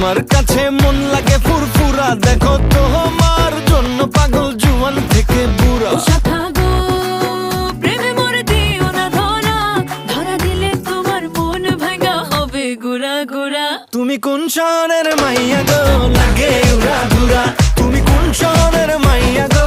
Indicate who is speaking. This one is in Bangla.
Speaker 1: তোমার কাছে মন লাগে ফুরফুরা, দেখো তোমার জন্য পাগল জুয়ান থেকে বুড়া।
Speaker 2: শাখা গো প্রেমে মরে দিও না ধরা, ধরা দিলে তোমার মন ভাঙা হবে গুড়া গুড়া।
Speaker 1: তুমি কোন শহরের মাইয়া গো, লাগে উড়া ধুরা? তুমি কোন শহরের মাইয়া গো?